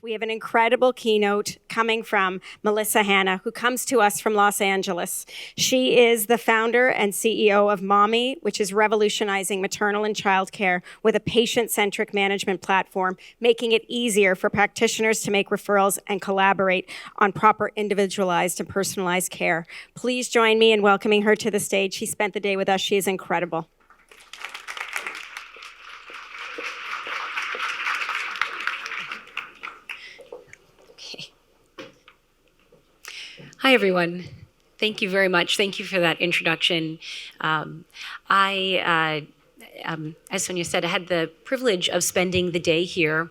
We have an incredible keynote coming from Melissa Hanna, who comes to us from Los Angeles. She is the founder and CEO of Mahmee, which is revolutionizing maternal and child care with a patient-centric management platform, making it easier for practitioners to make referrals and collaborate on proper individualized and personalized care. Please join me in welcoming her to the stage. She spent the day with us. She is incredible. Hi, everyone. Thank you very much. Thank you for that introduction. As Sonia said, I had the privilege of spending the day here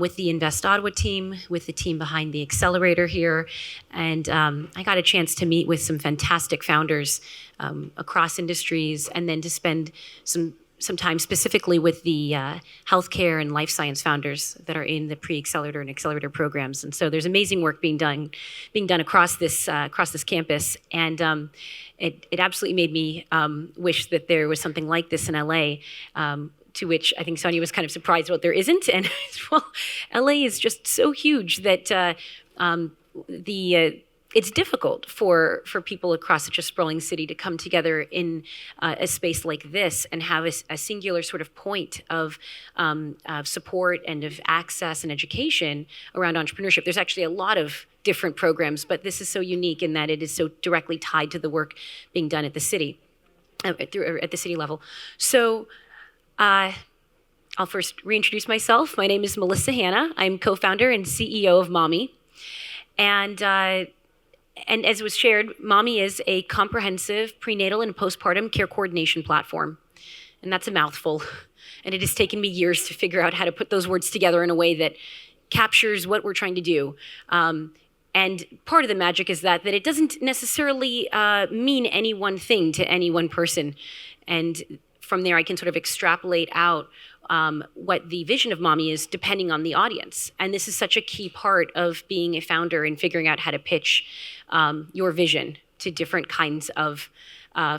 with the Invest Ottawa team, with the team behind the Accelerator here, and I got a chance to meet with some fantastic founders across industries, and then to spend some time specifically with the healthcare and life science founders that are in the pre-Accelerator and Accelerator programs. And so there's amazing work being done across this campus, and it absolutely made me wish that there was something like this in LA. To which I think Sonia was kind of surprised about there isn't. And well, LA is just so huge that it's difficult for people across such a sprawling city to come together in a space like this and have a singular sort of point of support and of access and education around entrepreneurship. There's actually a lot of different programs, but this is so unique in that it is so directly tied to the work being done at the city, at the city level. So I'll first reintroduce myself. My name is Melissa Hanna. I'm co-founder and CEO of Mahmee. And as was shared, Mahmee is a comprehensive prenatal and postpartum care coordination platform. And that's a mouthful. And it has taken me years to figure out how to put those words together in a way that captures what we're trying to do. And part of the magic is that it doesn't necessarily mean any one thing to any one person. And from there, I can sort of extrapolate out what the vision of Mahmee is depending on the audience. And this is such a key part of being a founder and figuring out how to pitch your vision to different kinds of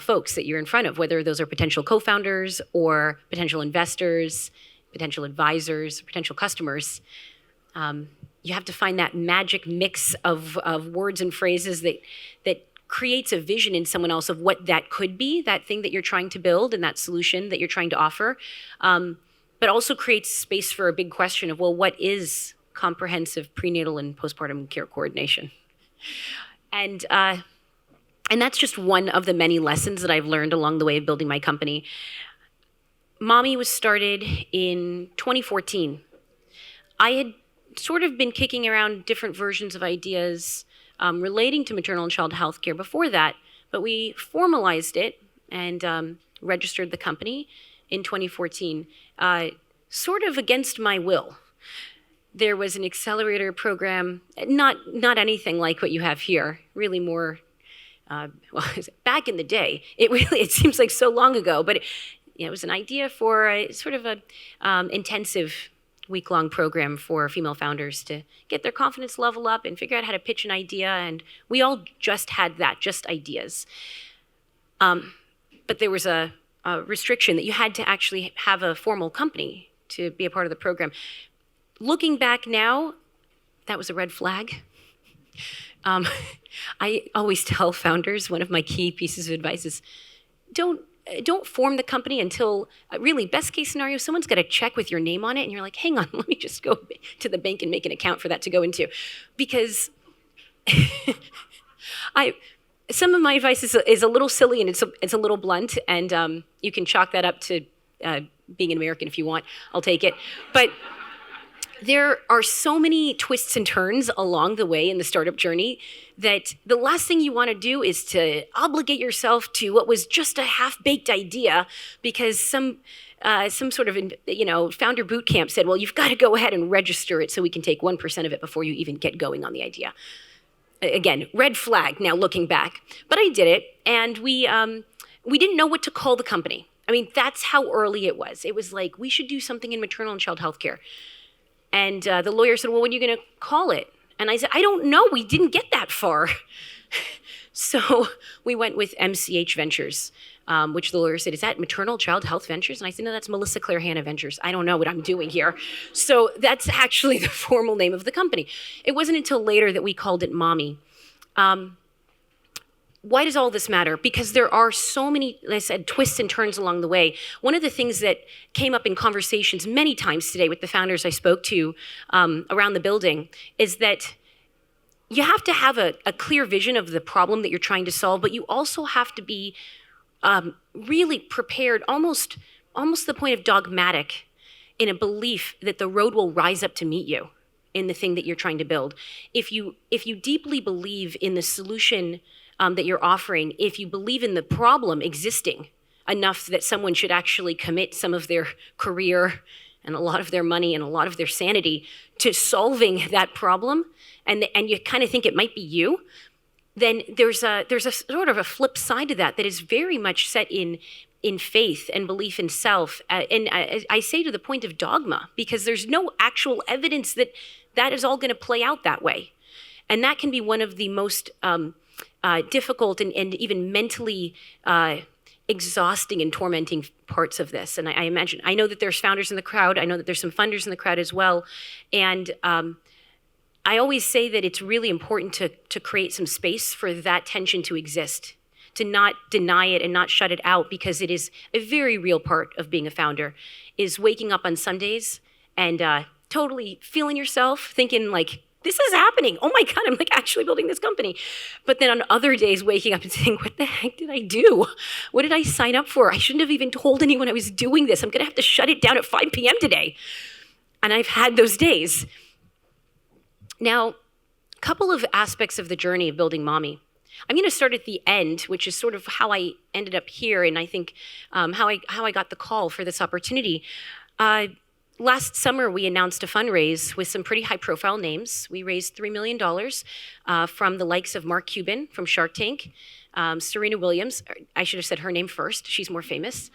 folks that you're in front of, whether those are potential co-founders or potential investors, potential advisors, potential customers. You have to find that magic mix of words and phrases that creates a vision in someone else of what that could be, that thing that you're trying to build and that solution that you're trying to offer, but also creates space for a big question of, well, what is comprehensive prenatal and postpartum care coordination? And that's just one of the many lessons that I've learned along the way of building my company. Mahmee was started in 2014. I had sort of been kicking around different versions of ideas relating to maternal and child health care before that, but we formalized it and registered the company in 2014, sort of against my will. There was an accelerator program, not anything like what you have here, really more, back in the day. It seems like so long ago, but it was an idea for a sort of a intensive week-long program for female founders to get their confidence level up and figure out how to pitch an idea. And we all just had that, just ideas. But there was a restriction that you had to actually have a formal company to be a part of the program. Looking back now, that was a red flag. I always tell founders, one of my key pieces of advice is don't form the company until, really, best case scenario, someone's got a check with your name on it, and you're like, hang on, let me just go to the bank and make an account for that to go into. Because some of my advice is a little silly, and it's a little blunt, and you can chalk that up to being an American if you want. I'll take it. But there are so many twists and turns along the way in the startup journey that the last thing you want to do is to obligate yourself to what was just a half-baked idea because some sort of founder boot camp said, well, you've got to go ahead and register it so we can take 1% of it before you even get going on the idea. Again, red flag now looking back. But I did it, and we didn't know what to call the company. I mean, that's how early it was. It was like, we should do something in maternal and child health care. And the lawyer said, well, what are you going to call it? And I said, I don't know. We didn't get that far. So we went with MCH Ventures. which the lawyer said, is that Maternal Child Health Ventures? And I said, no, that's Melissa Hanna Ventures. I don't know what I'm doing here. So that's actually the formal name of the company. It wasn't until later that we called it Mahmee. Why does all this matter? Because there are so many, like I said, twists and turns along the way. One of the things that came up in conversations many times today with the founders I spoke to around the building is that you have to have a clear vision of the problem that you're trying to solve, but you also have to be really prepared, almost the point of dogmatic, in a belief that the road will rise up to meet you in the thing that you're trying to build. If you deeply believe in the solution that you're offering, if you believe in the problem existing enough that someone should actually commit some of their career and a lot of their money and a lot of their sanity to solving that problem, and you kind of think it might be you, then there's a sort of a flip side to that is very much set in faith and belief in self. And I say to the point of dogma, because there's no actual evidence that is all going to play out that way. And that can be one of the most difficult and even mentally exhausting and tormenting parts of this. And I know that there's founders in the crowd. I know that there's some funders in the crowd as well. And I always say that it's really important to create some space for that tension to exist, to not deny it and not shut it out, because it is a very real part of being a founder, is waking up on Sundays and totally feeling yourself, thinking like, this is happening. Oh my God, I'm like actually building this company. But then on other days, waking up and saying, what the heck did I do? What did I sign up for? I shouldn't have even told anyone I was doing this. I'm gonna have to shut it down at 5 p.m. today. And I've had those days. Now, a couple of aspects of the journey of building Mahmee. I'm going to start at the end, which is sort of how I ended up here, and I think how I got the call for this opportunity. Last summer, we announced a fundraise with some pretty high-profile names. We raised $3 million from the likes of Mark Cuban from Shark Tank, Serena Williams. I should have said her name first. She's more famous.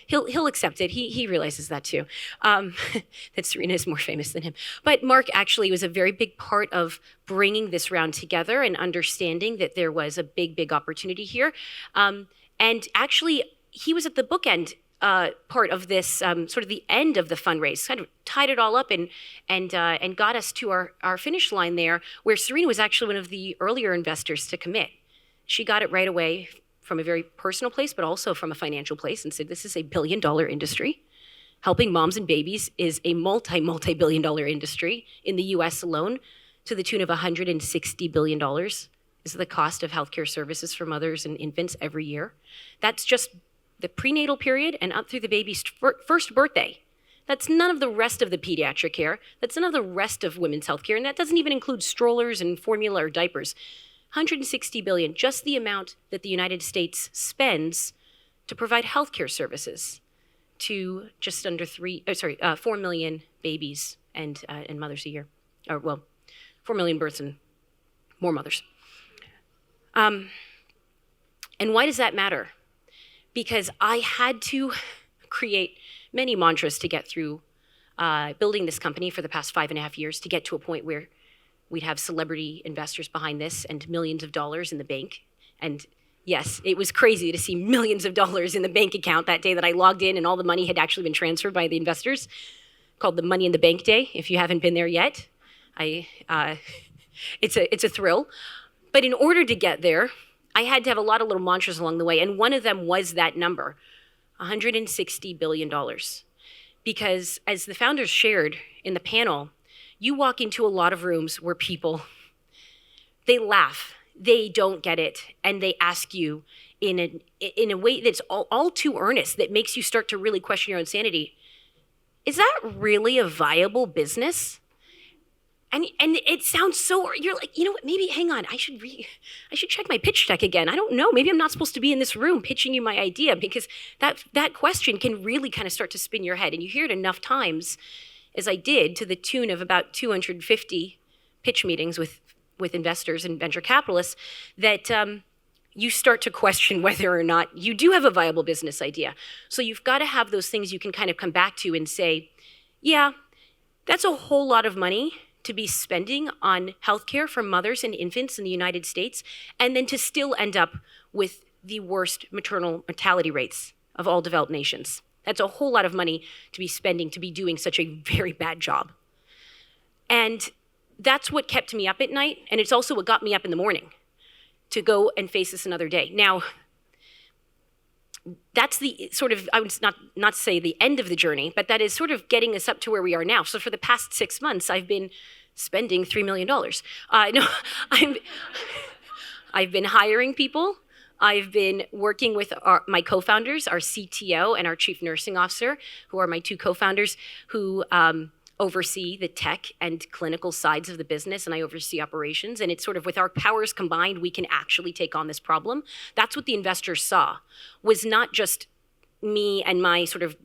He'll accept it. He realizes that too, that Serena is more famous than him. But Mark actually was a very big part of bringing this round together and understanding that there was a big opportunity here. And actually, he was at the bookend part of this, sort of the end of the fundraise, kind of tied it all up and got us to our finish line there, where Serena was actually one of the earlier investors to commit. She got it right away from a very personal place, but also from a financial place, and said, this is a billion-dollar industry. Helping moms and babies is a multi-billion-dollar industry in the US alone, to the tune of $160 billion is the cost of healthcare services for mothers and infants every year. That's just the prenatal period and up through the baby's first birthday. That's none of the rest of the pediatric care. That's none of the rest of women's healthcare, and that doesn't even include strollers and formula or diapers. $160 billion, just the amount that the United States spends to provide healthcare services to just under 4 million babies and mothers a year. Or, well, 4 million births and more mothers. And why does that matter? Because I had to create many mantras to get through building this company for the past 5.5 years, to get to a point where we'd have celebrity investors behind this and millions of dollars in the bank. And yes, it was crazy to see millions of dollars in the bank account that day that I logged in and all the money had actually been transferred by the investors, called the Money in the Bank Day. If you haven't been there yet, it's a thrill. But in order to get there, I had to have a lot of little mantras along the way. And one of them was that number, $160 billion. Because as the founders shared in the panel, you walk into a lot of rooms where people, they laugh, they don't get it, and they ask you in a way that's all too earnest, that makes you start to really question your own sanity. Is that really a viable business? And it sounds so, you're like, you know what, maybe, hang on, I should check my pitch deck again. I don't know, maybe I'm not supposed to be in this room pitching you my idea, because that question can really kind of start to spin your head. And you hear it enough times, as I did, to the tune of about 250 pitch meetings with investors and venture capitalists, that you start to question whether or not you do have a viable business idea. So you've got to have those things you can kind of come back to and say, yeah, that's a whole lot of money to be spending on healthcare for mothers and infants in the United States, and then to still end up with the worst maternal mortality rates of all developed nations. That's a whole lot of money to be spending to be doing such a very bad job. And that's what kept me up at night, and it's also what got me up in the morning to go and face this another day. Now, that's the sort of, I would not say the end of the journey, but that is sort of getting us up to where we are now. So for the past 6 months, I've been spending $3 million. I've been hiring people. I've been working with my co-founders, our CTO and our chief nursing officer, who are my two co-founders, who oversee the tech and clinical sides of the business, and I oversee operations. And it's sort of with our powers combined, we can actually take on this problem. That's what the investors saw, was not just me and my sort of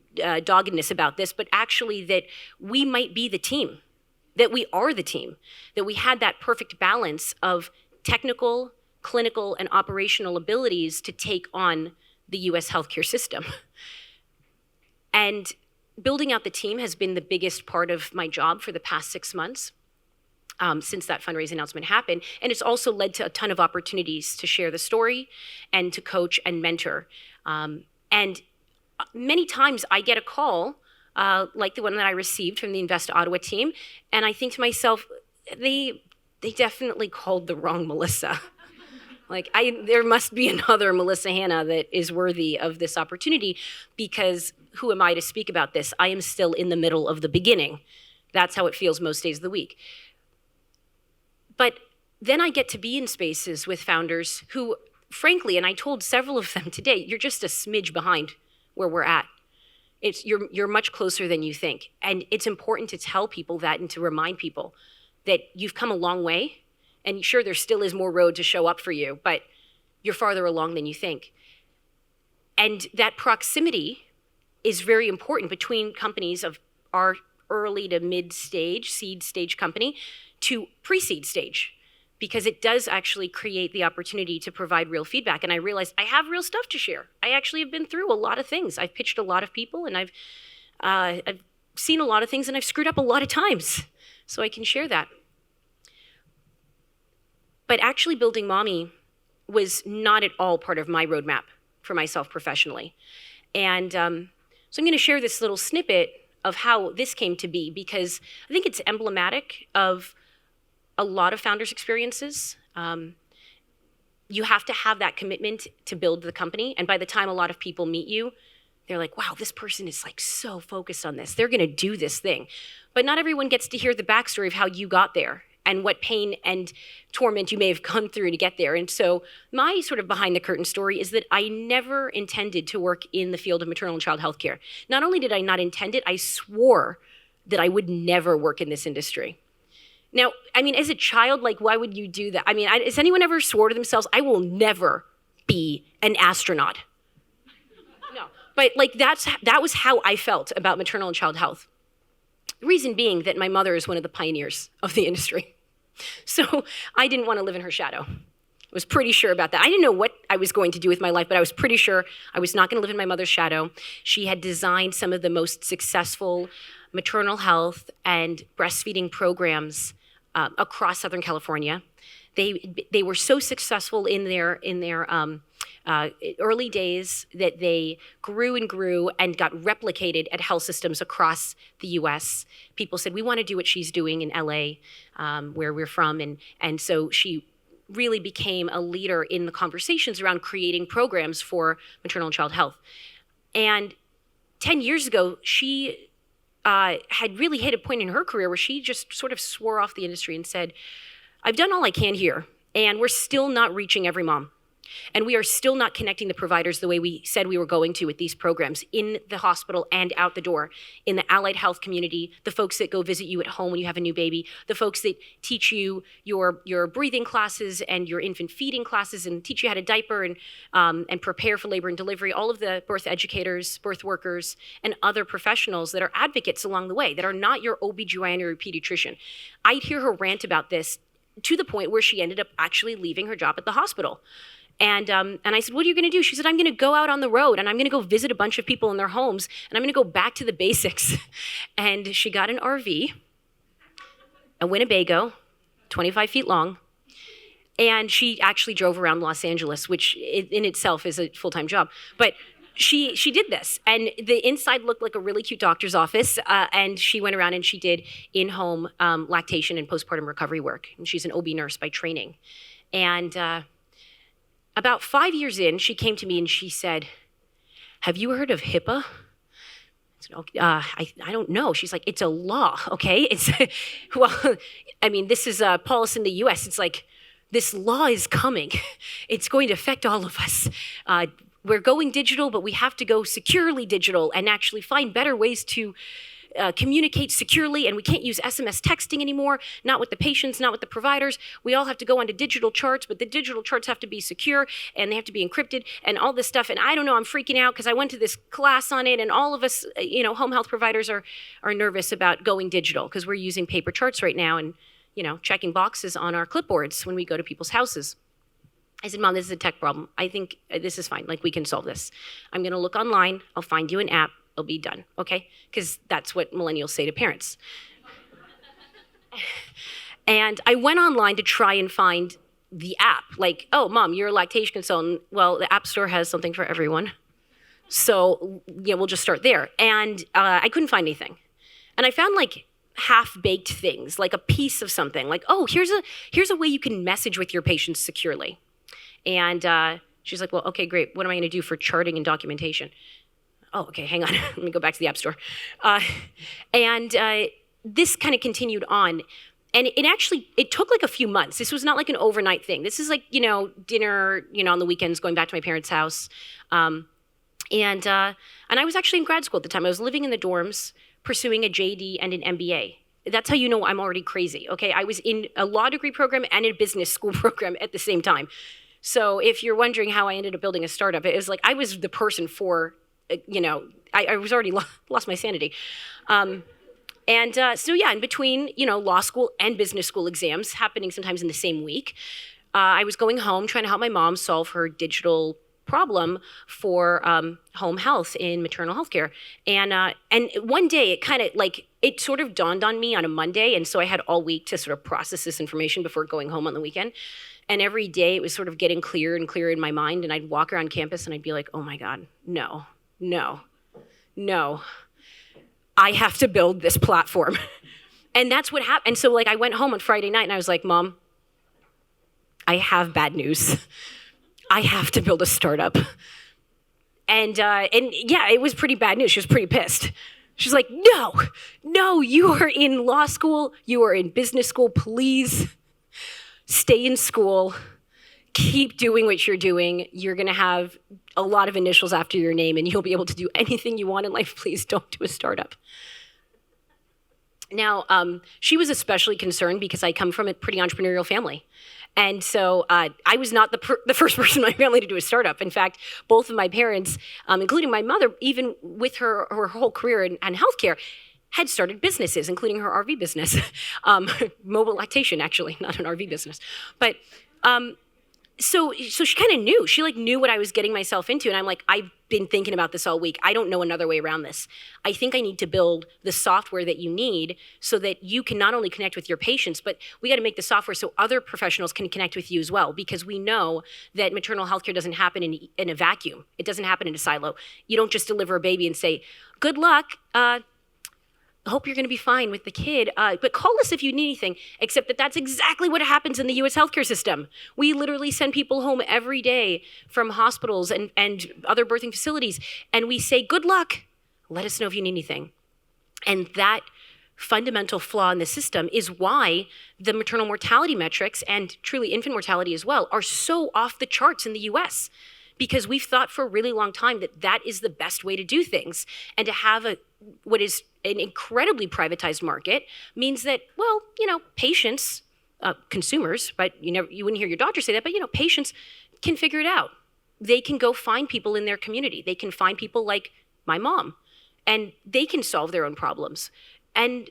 doggedness about this, but actually that we might be the team, that we are the team, that we had that perfect balance of technical, clinical, and operational abilities to take on the US healthcare system. And building out the team has been the biggest part of my job for the past 6 months since that fundraising announcement happened. And it's also led to a ton of opportunities to share the story and to coach and mentor. And many times I get a call like the one that I received from the Invest Ottawa team, and I think to myself, they definitely called the wrong Melissa. There must be another Melissa Hanna that is worthy of this opportunity, because who am I to speak about this? I am still in the middle of the beginning. That's how it feels most days of the week. But then I get to be in spaces with founders who, frankly, and I told several of them today, you're just a smidge behind where we're at. You're much closer than you think. And it's important to tell people that and to remind people that you've come a long way. And sure, there still is more road to show up for you, but you're farther along than you think. And that proximity is very important between companies of our early to mid-stage, seed stage company, to pre-seed stage, because it does actually create the opportunity to provide real feedback. And I realized I have real stuff to share. I actually have been through a lot of things. I've pitched a lot of people, and I've seen a lot of things, and I've screwed up a lot of times. So I can share that. But actually building Mahmee was not at all part of my roadmap for myself professionally. And so I'm going to share this little snippet of how this came to be, because I think it's emblematic of a lot of founders' experiences. You have to have that commitment to build the company. And by the time a lot of people meet you, they're like, wow, this person is like so focused on this. They're going to do this thing. But not everyone gets to hear the backstory of how you got there and what pain and torment you may have gone through to get there. And so my sort of behind the curtain story is that I never intended to work in the field of maternal and child health care. Not only did I not intend it, I swore that I would never work in this industry. Now, I mean, as a child, like, why would you do that? I mean, has anyone ever swore to themselves, I will never be an astronaut? No, but like that was how I felt about maternal and child health. The reason being that my mother is one of the pioneers of the industry. So I didn't want to live in her shadow. I was pretty sure about that. I didn't know what I was going to do with my life, but I was pretty sure I was not going to live in my mother's shadow. She had designed some of the most successful maternal health and breastfeeding programs across Southern California. They were so successful in their early days that they grew and grew and got replicated at health systems across the U.S. People said, we want to do what she's doing in L.A., where we're from. And so she really became a leader in the conversations around creating programs for maternal and child health. And 10 years ago, she had really hit a point in her career where she just sort of swore off the industry and said, I've done all I can here, and we're still not reaching every mom. And we are still not connecting the providers the way we said we were going to with these programs in the hospital and out the door, in the allied health community, the folks that go visit you at home when you have a new baby, the folks that teach you your breathing classes and your infant feeding classes and teach you how to diaper and prepare for labor and delivery, all of the birth educators, birth workers, and other professionals that are advocates along the way, that are not your OB/GYN or your pediatrician. I'd hear her rant about this to the point where she ended up actually leaving her job at the hospital. And I said, what are you going to do? She said, I'm going to go out on the road and I'm going to go visit a bunch of people in their homes and I'm going to go back to the basics. And she got an RV, a Winnebago, 25 feet long, And she actually drove around Los Angeles, which in itself is a full-time job. But she did this, and the inside looked like a really cute doctor's office. And she went around and she did in-home lactation and postpartum recovery work. And she's an OB nurse by training. And about 5 years in, she came to me and she said, "Have you heard of HIPAA?" I don't know. She's like, "It's a law, okay? It's well, I mean, this is a policy in the U.S. It's like, this law is coming. It's going to affect all of us. We're going digital, but we have to go securely digital and actually find better ways to communicate securely, and we can't use SMS texting anymore, not with the patients, not with the providers. We all have to go onto digital charts, but the digital charts have to be secure, and they have to be encrypted, and all this stuff. And I don't know, I'm freaking out because I went to this class on it, and all of us, home health providers are nervous about going digital because we're using paper charts right now and, checking boxes on our clipboards when we go to people's houses." I said, "Mom, this is a tech problem. I think this is fine. Like, we can solve this. I'm going to look online. I'll find you an app. It'll be done, okay?" Because that's what millennials say to parents. And I went online to try and find the app. Like, "Oh, Mom, you're a lactation consultant. Well, the App Store has something for everyone. So, we'll just start there." And I couldn't find anything. And I found, like, half-baked things, like a piece of something. Like, "Oh, here's a way you can message with your patients securely." And she's like, "Well, okay, great. What am I going to do for charting and documentation?" "Oh, okay, hang on. Let me go back to the App Store." And this kind of continued on. And it took like a few months. This was not like an overnight thing. This is like, dinner, on the weekends, going back to my parents' house. And I was actually in grad school at the time. I was living in the dorms, pursuing a JD and an MBA. That's how you know I'm already crazy, okay? I was in a law degree program and a business school program at the same time. So if you're wondering how I ended up building a startup, it was like I was the person for, I was already lost my sanity. So in between, law school and business school exams happening sometimes in the same week, I was going home trying to help my mom solve her digital problem for home health in maternal health care. And one day it sort of dawned on me on a Monday. And so I had all week to sort of process this information before going home on the weekend. And every day it was sort of getting clearer and clearer in my mind. And I'd walk around campus and I'd be like, "Oh my God, no. I have to build this platform." And that's what happened. And so I went home on Friday night and I was like, "Mom, I have bad news. I have to build a startup." And yeah, it was pretty bad news. She was pretty pissed. She's like, no, you are in law school. You are in business school. Please stay in school. Keep doing what you're doing. You're going to have a lot of initials after your name and you'll be able to do anything you want in life. Please don't do a startup. Now, she was especially concerned because I come from a pretty entrepreneurial family. And so I was not the first person in my family to do a startup. In fact, both of my parents, including my mother, even with her whole career in healthcare, had started businesses, including her RV business. Mobile lactation, actually, not an RV business. But so she kind of knew. She knew what I was getting myself into. And I'm like, I've been thinking about this all week. I don't know another way around this. I think I need to build the software that you need so that you can not only connect with your patients, but we got to make the software so other professionals can connect with you as well. Because we know that maternal health care doesn't happen in a vacuum. It doesn't happen in a silo. You don't just deliver a baby and say, "Good luck. Hope you're going to be fine with the kid, but call us if you need anything," except that that's exactly what happens in the U.S. healthcare system. We literally send people home every day from hospitals and other birthing facilities, and we say, "Good luck. Let us know if you need anything." And that fundamental flaw in the system is why the maternal mortality metrics, and truly infant mortality as well, are so off the charts in the U.S., because we've thought for a really long time that that is the best way to do things. And to have what is an incredibly privatized market means that, well, patients, consumers, but you wouldn't hear your doctor say that, but patients can figure it out. They can go find people in their community. They can find people like my mom, and they can solve their own problems. And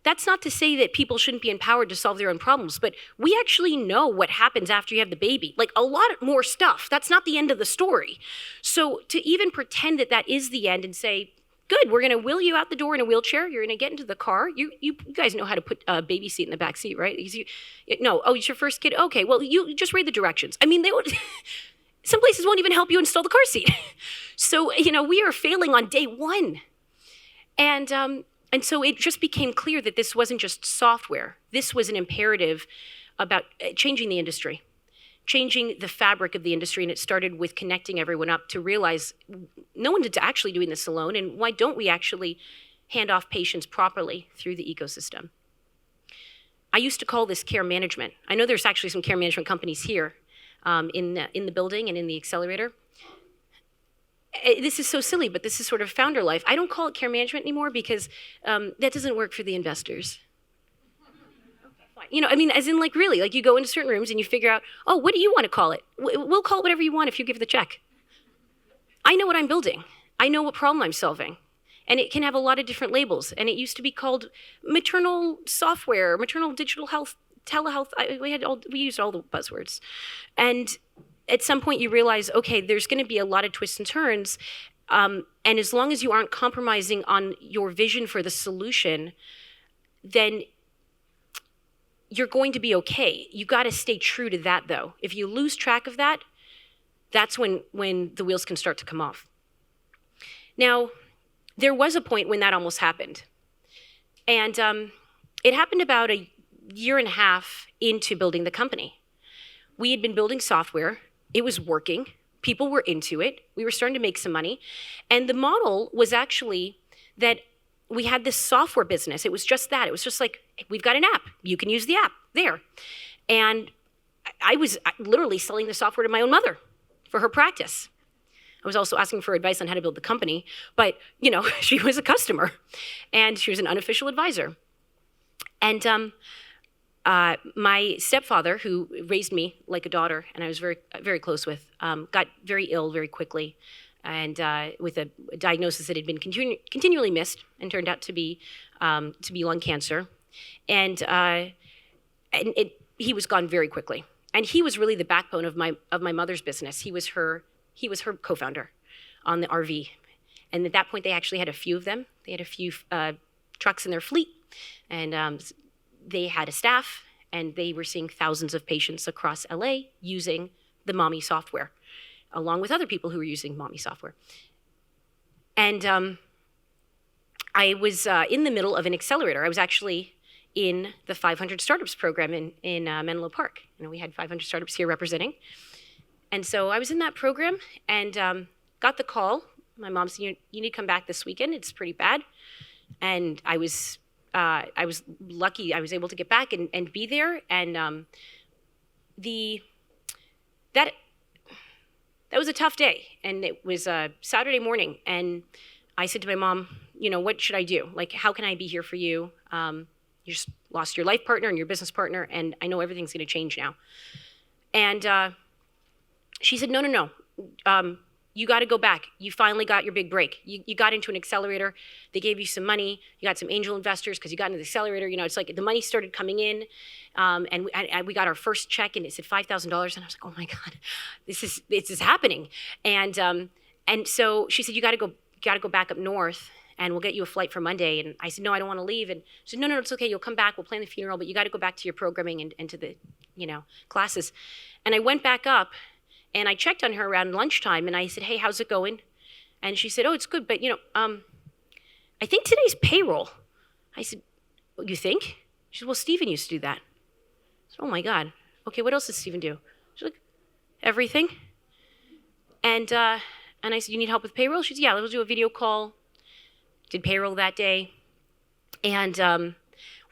that's not to say that people shouldn't be empowered to solve their own problems, but we actually know what happens after you have the baby. A lot more stuff. That's not the end of the story. So to even pretend that that is the end and say, good, we're gonna wheel you out the door in a wheelchair. You're gonna get into the car. You guys know how to put a baby seat in the back seat, right? No, oh, it's your first kid? Okay, well, you just read the directions. I mean, they would, some places won't even help you install the car seat. So, we are failing on day one. And so it just became clear that this wasn't just software. This was an imperative about changing the industry, changing the fabric of the industry. And it started with connecting everyone up to realize no one's actually doing this alone. And why don't we actually hand off patients properly through the ecosystem? I used to call this care management. I know there's actually some care management companies here in the building and in the accelerator. This is so silly, but this is sort of founder life. I don't call it care management anymore because that doesn't work for the investors. As in really, you go into certain rooms and you figure out, oh, what do you want to call it? We'll call it whatever you want if you give the check. I know what I'm building. I know what problem I'm solving. And it can have a lot of different labels. And it used to be called maternal software, maternal digital health, telehealth. We used all the buzzwords. And at some point you realize, okay, there's going to be a lot of twists and turns. And as long as you aren't compromising on your vision for the solution, then you're going to be okay. You got to stay true to that, though. If you lose track of that, that's when the wheels can start to come off. Now, there was a point when that almost happened. And it happened about a year and a half into building the company. We had been building software. It was working. People were into it. We were starting to make some money. And the model was actually that we had this software business. It was just that. It was just like, we've got an app. You can use the app there. And I was literally selling the software to my own mother for her practice. I was also asking for advice on how to build the company, but she was a customer and she was an unofficial advisor. And my stepfather, who raised me like a daughter and I was very, very close with, got very ill very quickly. And with a diagnosis that had been continually missed and turned out to be lung cancer. And he was gone very quickly. And he was really the backbone of my mother's business. He was her co-founder on the RV. And at that point, they actually had a few of them. They had a few trucks in their fleet. And they had a staff, and they were seeing thousands of patients across LA using the Mahmee software, along with other people who were using Mahmee software. And I was in the middle of an accelerator. I was actually in the 500 Startups program in Menlo Park. We had 500 startups here representing. And so I was in that program and got the call. My mom said, you need to come back this weekend. It's pretty bad. And I was lucky. I was able to get back and be there. And that was a tough day. And it was a Saturday morning. And I said to my mom, what should I do? How can I be here for you? You just lost your life partner and your business partner, and I know everything's going to change now. And she said, no. You got to go back. You finally got your big break. You got into an accelerator. They gave you some money. You got some angel investors because you got into the accelerator. It's like the money started coming in, and we got our first check, and it said $5,000. And I was like, oh my God, this is happening. And so she said, you got to go back up north, and we'll get you a flight for Monday. And I said, no, I don't want to leave. And she said, no, it's okay. You'll come back. We'll plan the funeral, but you got to go back to your programming and to the classes. And I went back up. And I checked on her around lunchtime, and I said, hey, how's it going? And she said, oh, it's good, but, I think today's payroll. I said, well, you think? She said, well, Stephen used to do that. I said, oh, my God. Okay, what else does Stephen do? She's like, everything. And I said, you need help with payroll? She said, yeah, let's do a video call. Did payroll that day. And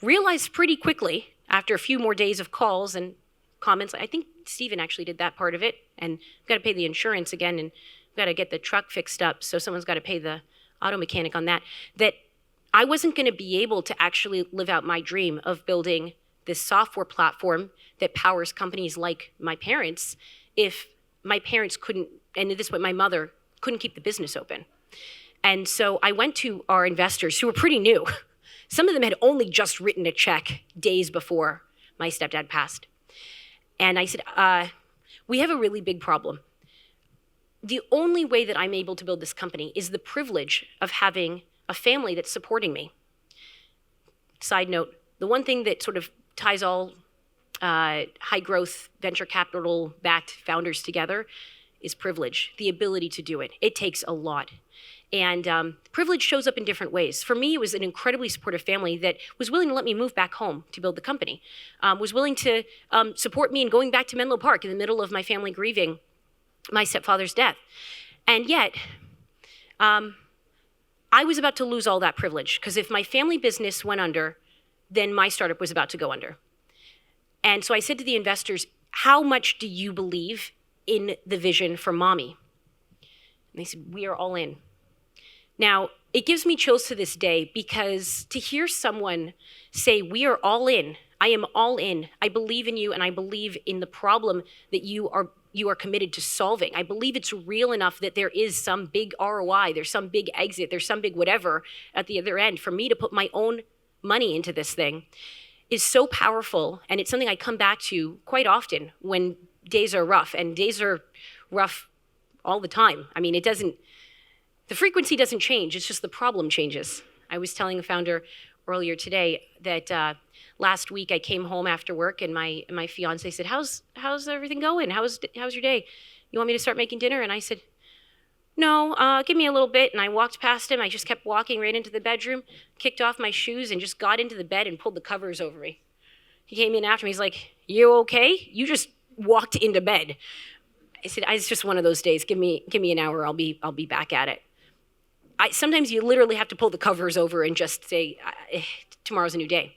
realized pretty quickly, after a few more days of calls and comments, I think Stephen actually did that part of it, and we've got to pay the insurance again, and we've got to get the truck fixed up, so someone's got to pay the auto mechanic on that I wasn't going to be able to actually live out my dream of building this software platform that powers companies like my parents if my parents couldn't, and this way my mother couldn't keep the business open. And so I went to our investors, who were pretty new. Some of them had only just written a check days before my stepdad passed. And I said, we have a really big problem. the only way that I'm able to build this company is the privilege of having a family that's supporting me. Side note, the one thing that sort of ties all high growth venture capital backed founders together is privilege, the ability to do it. It takes a lot. And privilege shows up in different ways. For me, it was an incredibly supportive family that was willing to let me move back home to build the company, was willing to support me in going back to Menlo Park in the middle of my family grieving my stepfather's death. And yet, I was about to lose all that privilege, because if my family business went under, then my startup was about to go under. And so I said to the investors, how much do you believe in the vision for Mahmee? And they said, we are all in. Now, it gives me chills to this day, because to hear someone say, we are all in, I am all in, I believe in you, and I believe in the problem that you are committed to solving. I believe it's real enough that there is some big ROI, there's some big exit, there's some big whatever at the other end for me to put my own money into this thing is so powerful. And it's something I come back to quite often when days are rough, and days are rough all the time. I mean, the frequency doesn't change, it's just the problem changes. I was telling a founder earlier today that last week I came home after work, and my fiance said, how's everything going? How's your day? You want me to start making dinner? And I said, no, give me a little bit. And I walked past him. I just kept walking right into the bedroom, kicked off my shoes, and just got into the bed and pulled the covers over me. He came in after me. He's like, you okay? You just walked into bed. I said, it's just one of those days. Give me an hour. I'll be back at it. Sometimes you literally have to pull the covers over and just say, tomorrow's a new day.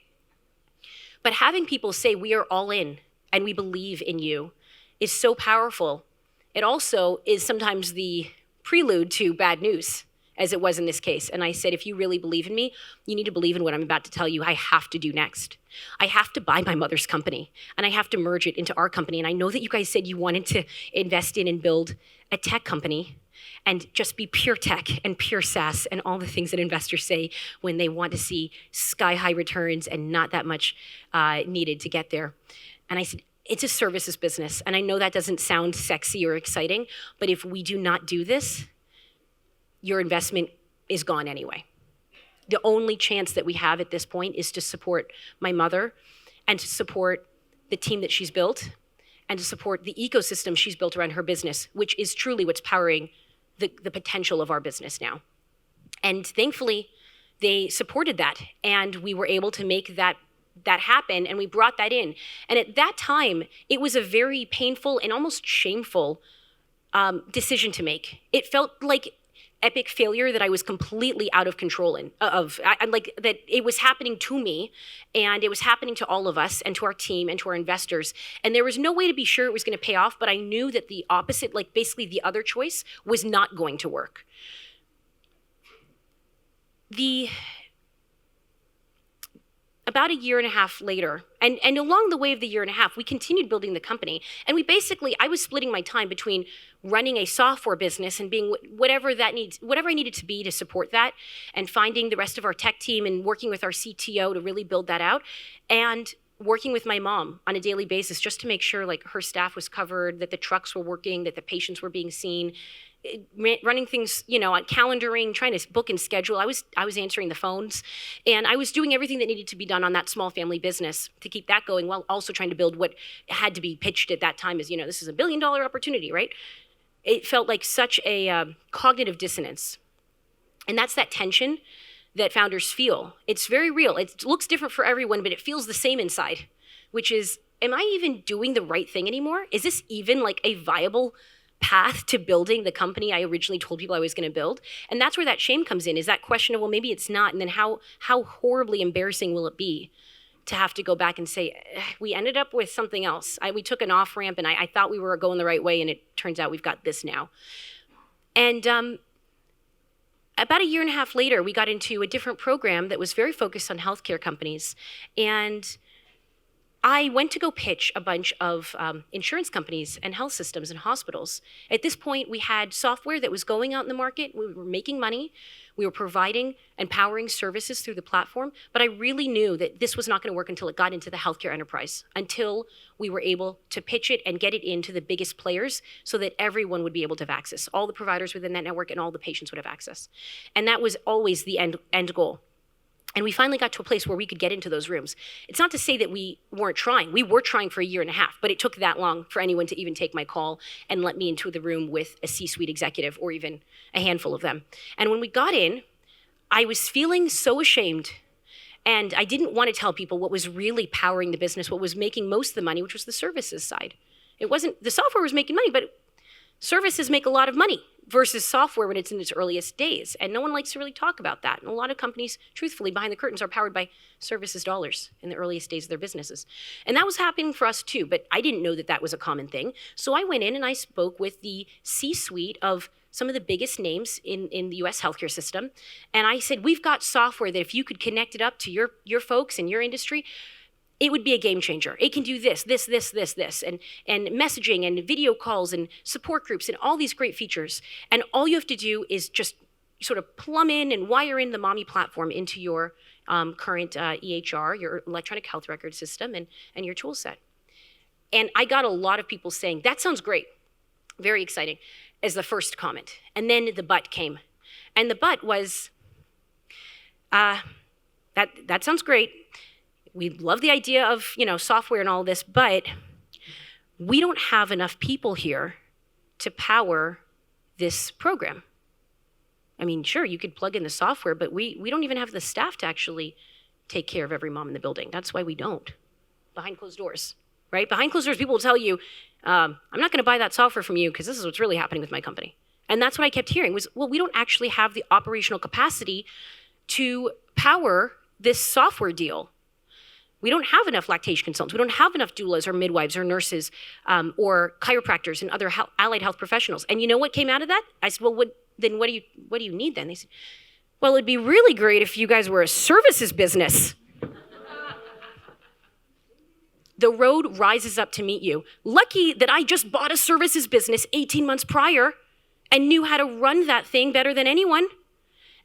But having people say, we are all in and we believe in you is so powerful. It also is sometimes the prelude to bad news, as it was in this case. And I said, if you really believe in me, you need to believe in what I'm about to tell you I have to do next. I have to buy my mother's company, and I have to merge it into our company. And I know that you guys said you wanted to invest in and build a tech company and just be pure tech and pure SaaS and all the things that investors say when they want to see sky-high returns and not that much needed to get there. And I said, it's a services business. And I know that doesn't sound sexy or exciting, but if we do not do this, your investment is gone anyway. The only chance that we have at this point is to support my mother and to support the team that she's built and to support the ecosystem she's built around her business, which is truly what's powering the potential of our business now. And thankfully, they supported that, and we were able to make that happen, and we brought that in. And at that time, it was a very painful and almost shameful decision to make. It felt like epic failure that I was completely out of control like that it was happening to me, and it was happening to all of us and to our team and to our investors. And there was no way to be sure it was going to pay off, but I knew that the opposite, like basically the other choice, was not going to work. About a year and a half later, and along the way of the year and a half, we continued building the company. And I was splitting my time between running a software business and being whatever I needed to be to support that, and finding the rest of our tech team and working with our CTO to really build that out, and working with my mom on a daily basis just to make sure like her staff was covered, that the trucks were working, that the patients were being seen, running things, on calendaring, trying to book and schedule. I was answering the phones, and I was doing everything that needed to be done on that small family business to keep that going, while also trying to build what had to be pitched at that time as, this is $1 billion opportunity, right? It felt like such a cognitive dissonance. And that's that tension that founders feel. It's very real. It looks different for everyone, but it feels the same inside, which is, am I even doing the right thing anymore? Is this even like a viable path to building the company I originally told people I was going to build? And that's where that shame comes in, is that question of, well, maybe it's not. And then how horribly embarrassing will it be to have to go back and say, we ended up with something else. We took an off ramp, and I thought we were going the right way, and it turns out we've got this now. And about a year and a half later, we got into a different program that was very focused on healthcare companies. And I went to go pitch a bunch of insurance companies and health systems and hospitals. At this point, we had software that was going out in the market. We were making money. We were providing and powering services through the platform. But I really knew that this was not going to work until it got into the healthcare enterprise, until we were able to pitch it and get it into the biggest players so that everyone would be able to have access. All the providers within that network and all the patients would have access. And that was always the end goal. And we finally got to a place where we could get into those rooms. It's not to say that we weren't trying. We were trying for a year and a half, but it took that long for anyone to even take my call and let me into the room with a C-suite executive or even a handful of them. And when we got in, I was feeling so ashamed. And I didn't want to tell people what was really powering the business, what was making most of the money, which was the services side. It wasn't, the software was making money, but services make a lot of money versus software when it's in its earliest days. And no one likes to really talk about that. And a lot of companies, truthfully, behind the curtains are powered by services dollars in the earliest days of their businesses. And that was happening for us too, but I didn't know that that was a common thing. So I went in and I spoke with the C-suite of some of the biggest names in the US healthcare system. And I said, we've got software that if you could connect it up to your folks in your industry, it would be a game changer. It can do this, and messaging and video calls and support groups and all these great features. And all you have to do is just sort of plumb in and wire in the Mahmee platform into your current EHR, your electronic health record system, and your tool set. And I got a lot of people saying, that sounds great, very exciting, as the first comment. And then the but came. And the but was, that sounds great. We love the idea of, software and all this, but we don't have enough people here to power this program. I mean, sure, you could plug in the software, but we don't even have the staff to actually take care of every mom in the building. That's why we don't. Behind closed doors, right? Behind closed doors, people will tell you, I'm not going to buy that software from you because this is what's really happening with my company. And that's what I kept hearing was, well, we don't actually have the operational capacity to power this software deal. We don't have enough lactation consultants. We don't have enough doulas or midwives or nurses or chiropractors and other allied health professionals. And you know what came out of that? I said, well, what do you need then? They said, well, it'd be really great if you guys were a services business. The road rises up to meet you. Lucky that I just bought a services business 18 months prior and knew how to run that thing better than anyone.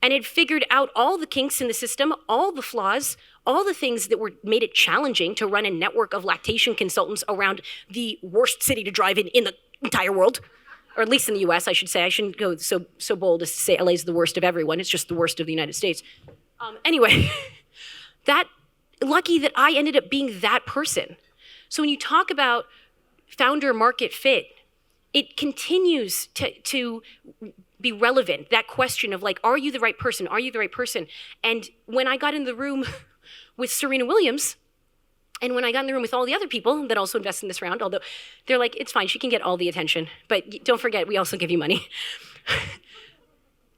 And had figured out all the kinks in the system, all the flaws, all the things that made it challenging to run a network of lactation consultants around the worst city to drive in the entire world, or at least in the US, I should say. I shouldn't go so bold as to say LA is the worst of everyone. It's just the worst of the United States. Anyway, lucky that I ended up being that person. So when you talk about founder market fit, it continues to be relevant, that question of like, are you the right person? Are you the right person? And when I got in the room with Serena Williams, and when I got in the room with all the other people that also invest in this round, although they're like, it's fine, she can get all the attention, but don't forget, we also give you money.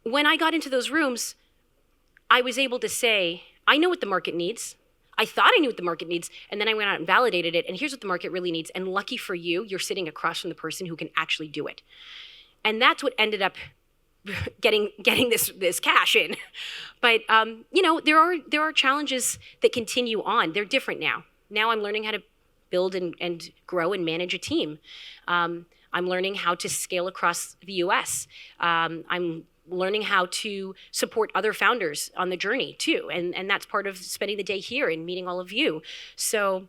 When I got into those rooms, I was able to say, I know what the market needs. I thought I knew what the market needs, and then I went out and validated it, and here's what the market really needs. And lucky for you, you're sitting across from the person who can actually do it. And that's what ended up getting this cash in. But there are challenges that continue on. They're different now. Now I'm learning how to build and grow and manage a team. I'm learning how to scale across the US. I'm learning how to support other founders on the journey too. And that's part of spending the day here and meeting all of you. So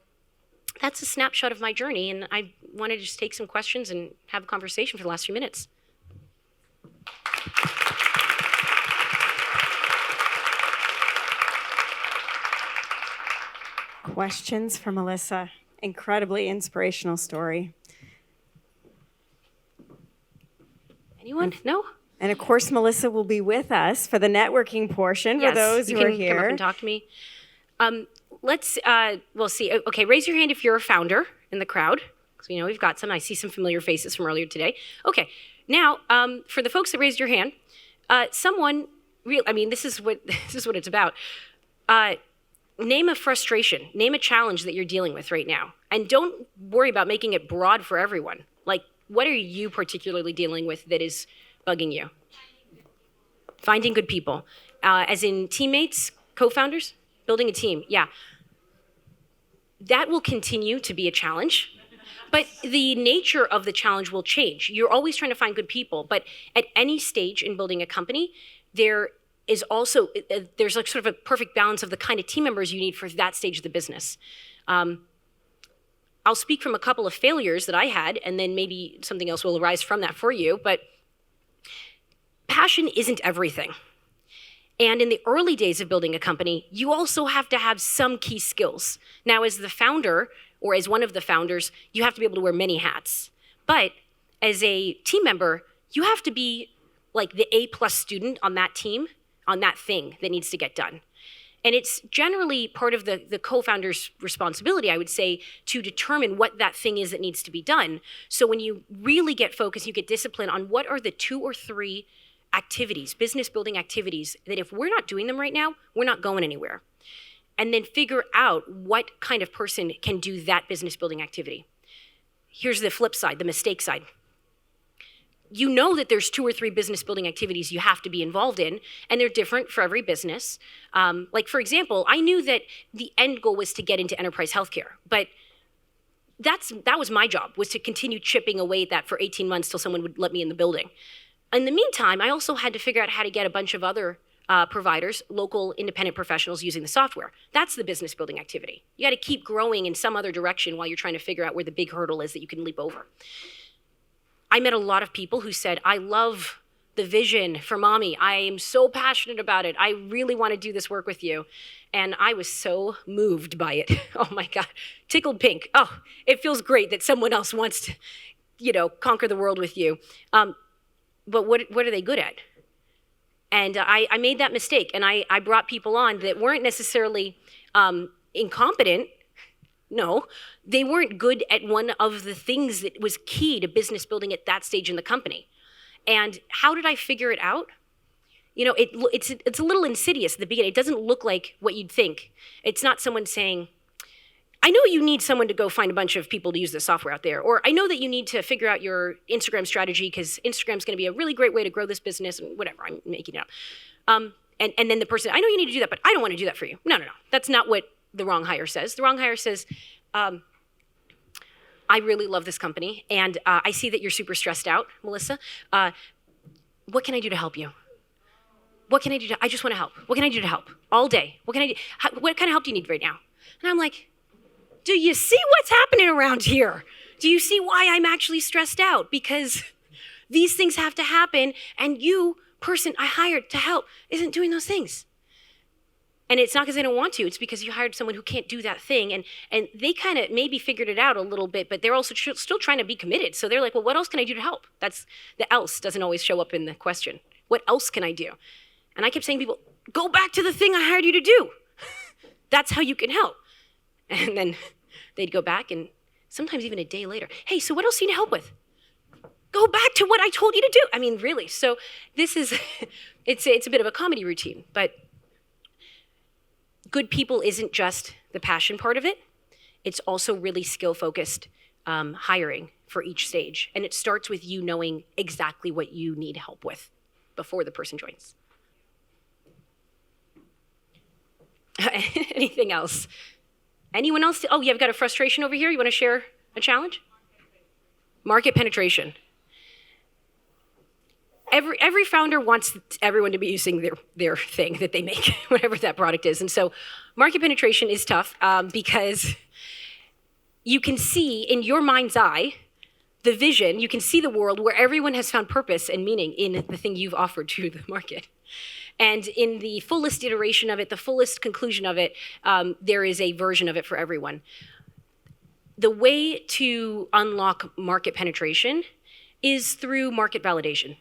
that's a snapshot of my journey. And I wanted to just take some questions and have a conversation for the last few minutes. Questions for Melissa. Incredibly inspirational story. Anyone? No? And of course, Melissa will be with us for the networking portion for those who are here. You can come up and talk to me. We'll see. Okay, raise your hand if you're a founder in the crowd. So we've got some. I see some familiar faces from earlier today. Okay, now for the folks that raised your hand, this is what it's about. Name a frustration. Name a challenge that you're dealing with right now, and don't worry about making it broad for everyone. Like, what are you particularly dealing with that is bugging you? Finding good people. As in teammates, co-founders, building a team. Yeah. That will continue to be a challenge. But the nature of the challenge will change. You're always trying to find good people, but at any stage in building a company, there is also, there's like sort of a perfect balance of the kind of team members you need for that stage of the business. I'll speak from a couple of failures that I had, and then maybe something else will arise from that for you, but passion isn't everything. And in the early days of building a company, you also have to have some key skills. Now, as the founder, or as one of the founders, you have to be able to wear many hats. But as a team member, you have to be like the A+ student on that team, on that thing that needs to get done. And it's generally part of the co-founder's responsibility, I would say, to determine what that thing is that needs to be done. So when you really get focused, you get discipline on what are the 2 or 3 activities, business building activities, that if we're not doing them right now, we're not going anywhere. And then figure out what kind of person can do that business building activity. Here's the flip side, the mistake side. You know that there's 2 or 3 business building activities you have to be involved in, and they're different for every business. Like, for example, I knew that the end goal was to get into enterprise healthcare, but that was my job, was to continue chipping away at that for 18 months till someone would let me in the building. In the meantime, I also had to figure out how to get a bunch of other providers, local independent professionals using the software. That's the business building activity. You got to keep growing in some other direction while you're trying to figure out where the big hurdle is that you can leap over. I met a lot of people who said, I love the vision for Mahmee. I am so passionate about it. I really want to do this work with you. And I was so moved by it. Oh my God, tickled pink. Oh, it feels great that someone else wants to, conquer the world with you. But what are they good at? And I made that mistake, and I brought people on that weren't necessarily incompetent. No, they weren't good at one of the things that was key to business building at that stage in the company. And how did I figure it out? It's a little insidious at the beginning. It doesn't look like what you'd think. It's not someone saying, I know you need someone to go find a bunch of people to use the software out there. Or I know that you need to figure out your Instagram strategy because Instagram's going to be a really great way to grow this business, and whatever, I'm making it up. And then the person, I know you need to do that, but I don't want to do that for you. No. That's not what the wrong hire says. The wrong hire says, I really love this company, and I see that you're super stressed out, Melissa. What can I do to help you? What can I do? I just want to help. What can I do to help? All day. What can I do? What kind of help do you need right now? And I'm like, do you see what's happening around here? Do you see why I'm actually stressed out? Because these things have to happen, and you, person I hired to help, isn't doing those things. And it's not because they don't want to, it's because you hired someone who can't do that thing, and they kind of maybe figured it out a little bit, but they're also still trying to be committed. So they're like, well, what else can I do to help? That's the else doesn't always show up in the question. What else can I do? And I kept saying to people, go back to the thing I hired you to do. That's how you can help. And then they'd go back, and sometimes even a day later, hey, so what else do you need help with? Go back to what I told you to do. I mean, really. So this is, it's a bit of a comedy routine, but good people isn't just the passion part of it. It's also really skill-focused hiring for each stage. And it starts with you knowing exactly what you need help with before the person joins. Anything else? Anyone else? Oh, you've got a frustration over here. You want to share a challenge? Market penetration. Every founder wants everyone to be using their thing that they make, whatever that product is. And so market penetration is tough because you can see in your mind's eye the vision, you can see the world where everyone has found purpose and meaning in the thing you've offered to the market. And in the fullest iteration of it, the fullest conclusion of it, there is a version of it for everyone. The way to unlock market penetration is through market validation.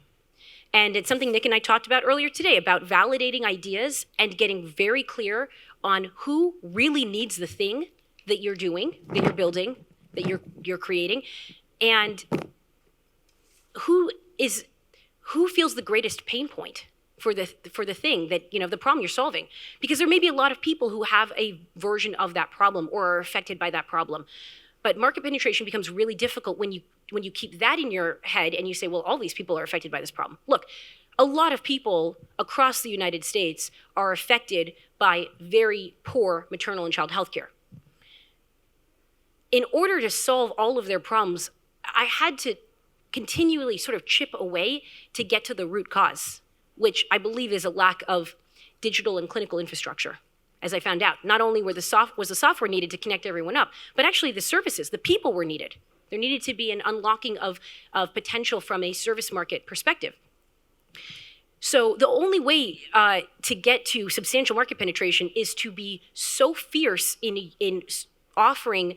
And it's something Nick and I talked about earlier today, about validating ideas and getting very clear on who really needs the thing that you're doing, that you're building, that you're creating, and who feels the greatest pain point for the thing that, the problem you're solving. Because there may be a lot of people who have a version of that problem or are affected by that problem. But market penetration becomes really difficult when you keep that in your head and you say, well, all these people are affected by this problem. Look, a lot of people across the United States are affected by very poor maternal and child health care. in order to solve all of their problems, I had to continually sort of chip away to get to the root cause, which I believe is a lack of digital and clinical infrastructure. As I found out, not only was the software needed to connect everyone up, but actually the services, the people were needed. There needed to be an unlocking of potential from a service market perspective. So the only way to get to substantial market penetration is to be so fierce in offering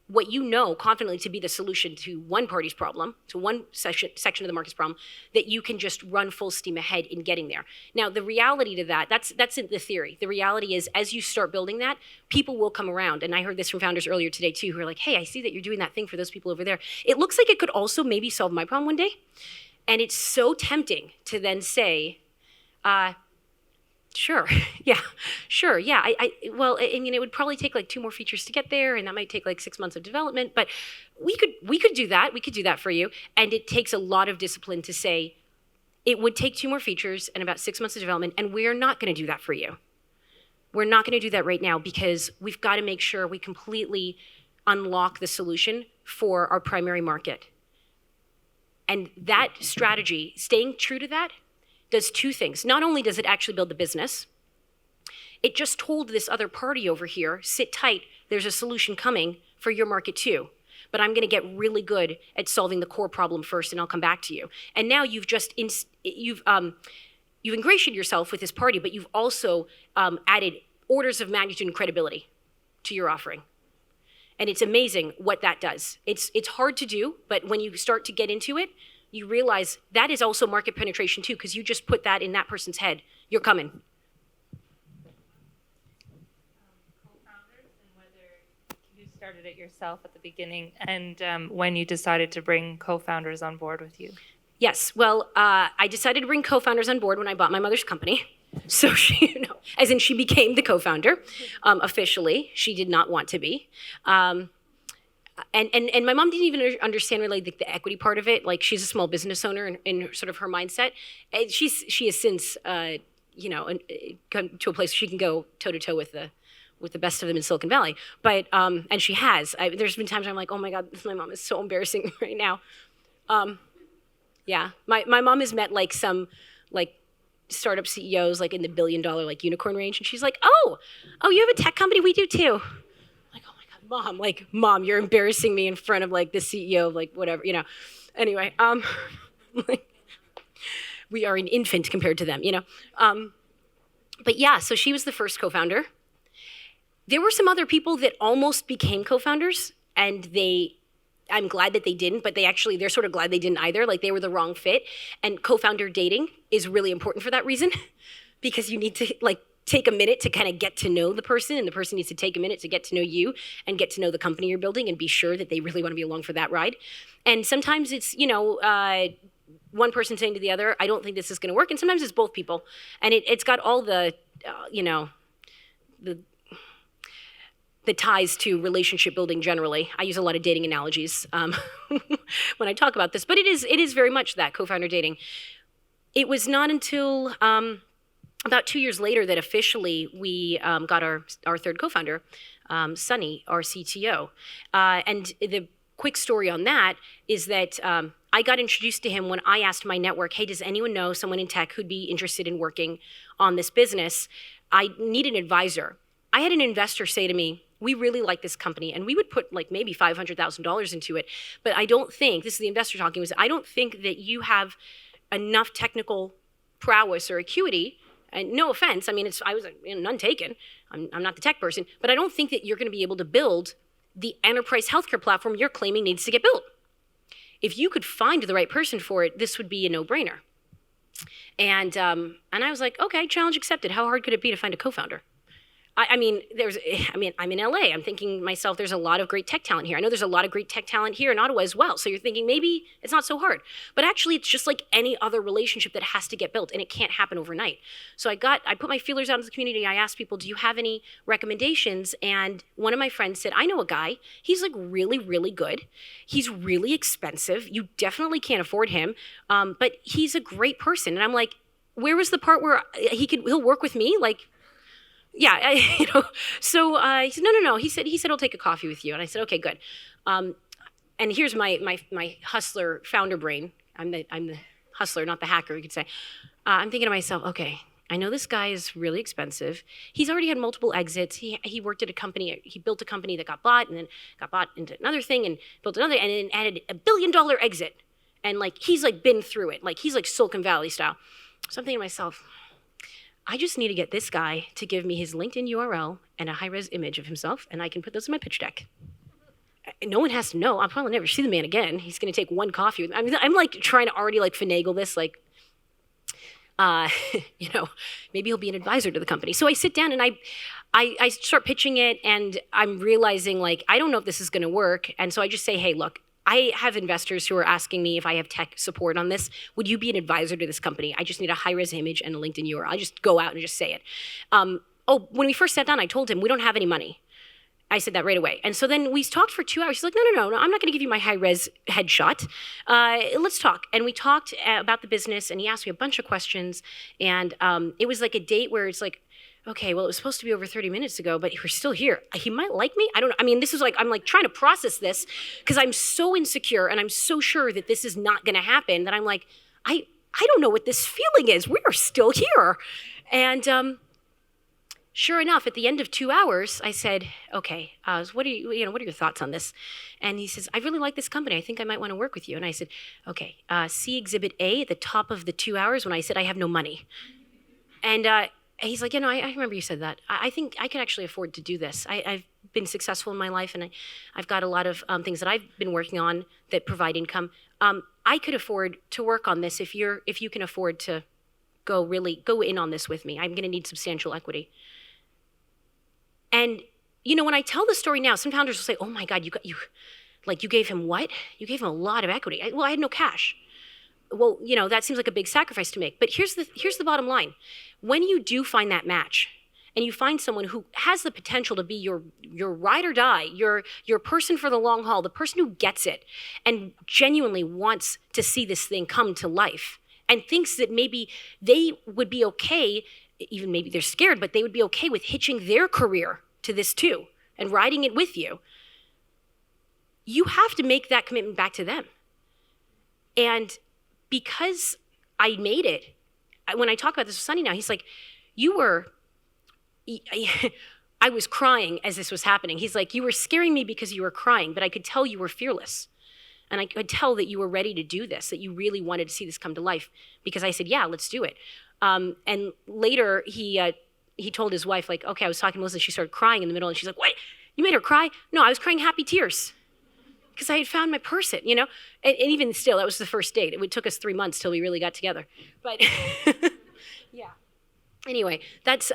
what you know confidently to be the solution to one party's problem, to one section of the market's problem, that you can just run full steam ahead in getting there. Now, the reality to that's in the theory. The reality is, as you start building that, people will come around. And I heard this from founders earlier today too, who are like, hey, I see that you're doing that thing for those people over there. It looks like it could also maybe solve my problem one day. And it's so tempting to then say, sure, yeah. Well, I mean, it would probably take like 2 more features to get there, and that might take like 6 months of development, but we could do that. We could do that for you. And it takes a lot of discipline to say, it would take 2 more features and about 6 months of development, and we're not gonna do that for you. We're not gonna do that right now because we've gotta make sure we completely unlock the solution for our primary market. And that strategy, staying true to that, does 2 things. Not only does it actually build the business, it just told this other party over here, sit tight, there's a solution coming for your market too. But I'm gonna get really good at solving the core problem first, and I'll come back to you. And now you've ingratiated yourself with this party, but you've also added orders of magnitude and credibility to your offering. And it's amazing what that does. It's hard to do, but when you start to get into it, you realize that is also market penetration too, because you just put that in that person's head. You're coming. Co-founders, and whether you started it yourself at the beginning, and when you decided to bring co-founders on board with you. Yes, well, I decided to bring co-founders on board when I bought my mother's company. So she, as in she became the co-founder officially. She did not want to be. And my mom didn't even understand really the equity part of it. Like, she's a small business owner in sort of her mindset. And she has since, come to a place where she can go toe to toe with the best of them in Silicon Valley. But and she has. There's been times where I'm like, oh my God, my mom is so embarrassing right now. Yeah, my mom has met like some like startup CEOs like in the $1 billion like unicorn range, and she's like, oh, you have a tech company? We do too. Mom, you're embarrassing me in front of like the CEO of like whatever, Anyway, like, we are an infant compared to them, But yeah, so she was the first co-founder. There were some other people that almost became co-founders, and I'm glad that they didn't, but they're sort of glad they didn't either. Like, they were the wrong fit. And co-founder dating is really important for that reason, because you need to like take a minute to kind of get to know the person, and the person needs to take a minute to get to know you and get to know the company you're building and be sure that they really want to be along for that ride. And sometimes it's, one person saying to the other, I don't think this is going to work. And sometimes it's both people. And it's got all the ties to relationship building generally. I use a lot of dating analogies when I talk about this, but it is very much that, co-founder dating. It was not until about 2 years later that officially we got our third co-founder, Sunny, our CTO. And the quick story on that is that I got introduced to him when I asked my network, hey, does anyone know someone in tech who'd be interested in working on this business? I need an advisor. I had an investor say to me, we really like this company, and we would put like maybe $500,000 into it, but I don't think, this is the investor talking, was I don't think that you have enough technical prowess or acuity. And no offense, I mean, I was none taken. I'm not the tech person, but I don't think that you're going to be able to build the enterprise healthcare platform you're claiming needs to get built. If you could find the right person for it, this would be a no-brainer. And I was like, okay, challenge accepted. How hard could it be to find a co-founder? I'm in LA. I'm thinking to myself, there's a lot of great tech talent here. I know there's a lot of great tech talent here in Ottawa as well. So you're thinking maybe it's not so hard. But actually, it's just like any other relationship that has to get built, and it can't happen overnight. So I put my feelers out into the community. I asked people, do you have any recommendations? And one of my friends said, I know a guy. He's like really, really good. He's really expensive. You definitely can't afford him. But he's a great person. And I'm like, where was the part where he'll work with me? Like, So he said, no. He said he'll take a coffee with you. And I said, okay, good. And here's my hustler founder brain. I'm the hustler, not the hacker, you could say. I'm thinking to myself, okay, I know this guy is really expensive. He's already had multiple exits. He worked at a company. He built a company that got bought and then got bought into another thing and built another and then added $1 billion exit. And like, he's like been through it. Like he's like Silicon Valley style. So I'm thinking to myself, I just need to get this guy to give me his LinkedIn URL and a high-res image of himself, and I can put those in my pitch deck. No one has to know. I'll probably never see the man again. He's going to take one coffee with me. I'm like trying to already like finagle this, like, maybe he'll be an advisor to the company. So I sit down and I start pitching it, and I'm realizing like, I don't know if this is going to work. And so I just say, hey, look, I have investors who are asking me if I have tech support on this. Would you be an advisor to this company? I just need a high-res image and a LinkedIn URL. I just go out and just say it. When we first sat down, I told him, we don't have any money. I said that right away. And so then we talked for 2 hours. He's like, no, I'm not going to give you my high-res headshot. Let's talk. And we talked about the business, and he asked me a bunch of questions. And it was like a date where it's like, okay, well, it was supposed to be over 30 minutes ago, but we're still here. He might like me. I don't know. I mean, this is like, I'm like trying to process this because I'm so insecure and I'm so sure that this is not going to happen that I'm like, I don't know what this feeling is. We are still here. And sure enough, at the end of 2 hours, I said, okay, what are your thoughts on this? And he says, I really like this company. I think I might want to work with you. And I said, okay, see Exhibit A at the top of the 2 hours when I said I have no money. And he's like, I remember you said that. I think I could actually afford to do this. I've been successful in my life, and I've got a lot of things that I've been working on that provide income. I could afford to work on this if you can afford to go in on this with me. I'm going to need substantial equity. And when I tell the story now, some founders will say, "Oh my God, you gave him what? You gave him a lot of equity." I had no cash. Well, that seems like a big sacrifice to make. But here's the bottom line. When you do find that match and you find someone who has the potential to be your ride or die, your person for the long haul, the person who gets it and genuinely wants to see this thing come to life and thinks that maybe they would be okay, even maybe they're scared, but they would be okay with hitching their career to this too and riding it with you, you have to make that commitment back to them. And because I made it, when I talk about this with Sunny now, he's like, I was crying as this was happening. He's like, you were scaring me because you were crying, but I could tell you were fearless. And I could tell that you were ready to do this, that you really wanted to see this come to life. Because I said, yeah, let's do it. And later he told his wife, like, okay, I was talking to Melissa, she started crying in the middle, and she's like, what? You made her cry? No, I was crying happy tears. Because I had found my person, And even still, that was the first date. It took us 3 months till we really got together. But yeah. Anyway, that's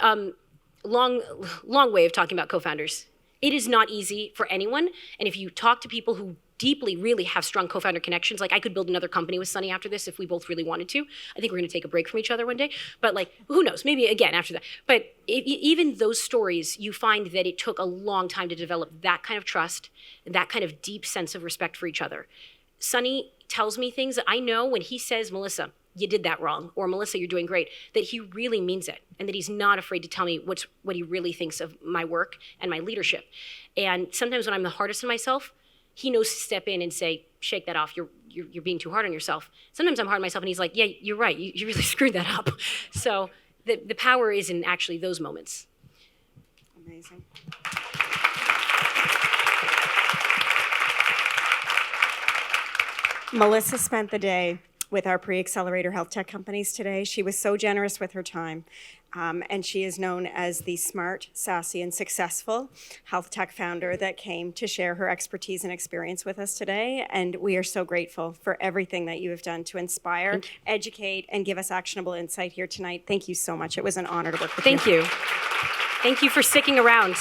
long way of talking about co-founders. It is not easy for anyone. And if you talk to people who deeply really have strong co-founder connections, like I could build another company with Sunny after this if we both really wanted to. I think we're going to take a break from each other one day. But like, who knows? Maybe again after that. But even those stories, you find that it took a long time to develop that kind of trust, that kind of deep sense of respect for each other. Sunny tells me things that I know when he says, Melissa, you did that wrong, or Melissa, you're doing great, that he really means it, and that he's not afraid to tell me what he really thinks of my work and my leadership. And sometimes when I'm the hardest on myself, he knows to step in and say, shake that off, you're being too hard on yourself. Sometimes I'm hard on myself, and he's like, yeah, you're right, you really screwed that up. So the power is in actually those moments. Amazing. Melissa spent the day with our pre-Accelerator health tech companies today. She was so generous with her time. And she is known as the smart, sassy, and successful health tech founder that came to share her expertise and experience with us today. And we are so grateful for everything that you have done to inspire, educate, and give us actionable insight here tonight. Thank you so much. It was an honor to work with you. Thank you. Thank you for sticking around.